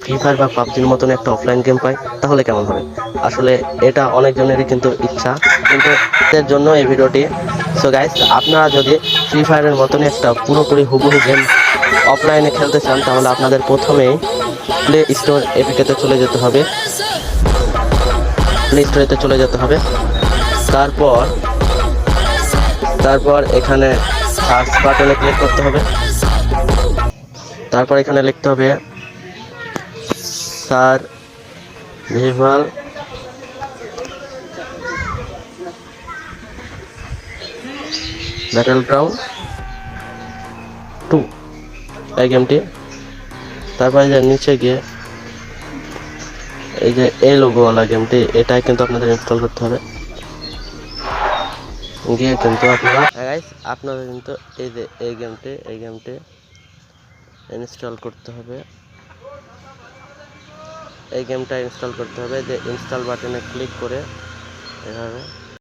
Free fire বা পাবজির মতন একটা অফলাইন গেম পাই তাহলে কেমন হবে। আসলে এটা অনেকজনেরই কিন্তু ইচ্ছা, কিন্তু এর জন্য এই ভিডিওটি। সো গাইস, আপনারা যদি ফ্রি ফায়ারের মতনই একটা পুরোপুরি হুবহু গেম অফলাইনে খেলতে চান তাহলে আপনাদের প্রথমেই প্লে স্টোর এপিকেতে চলে যেতে হবে। প্লে স্টোরেতে চলে যেতে হবে। তারপর তারপর এখানে সার্চ বাটনে ক্লিক করতে হবে। তারপর এখানে লিখতে হবে সার্ভাইভাল ব্যাটলগ্রাউন্ড 2 এই গেমটি। তারপরে যে নিচে গিয়ে এই যে এই লোগোওয়ালা গেমটি, এটাই কিন্তু আপনাদের ইনস্টল করতে হবে। গিয়ে কিন্তু আপনারা কিন্তু এই যে এই গেমটি ইনস্টল করতে হবে। এই গেমটা ইনস্টল করতে হবে, যে ইনস্টল বাটনে ক্লিক করে এভাবে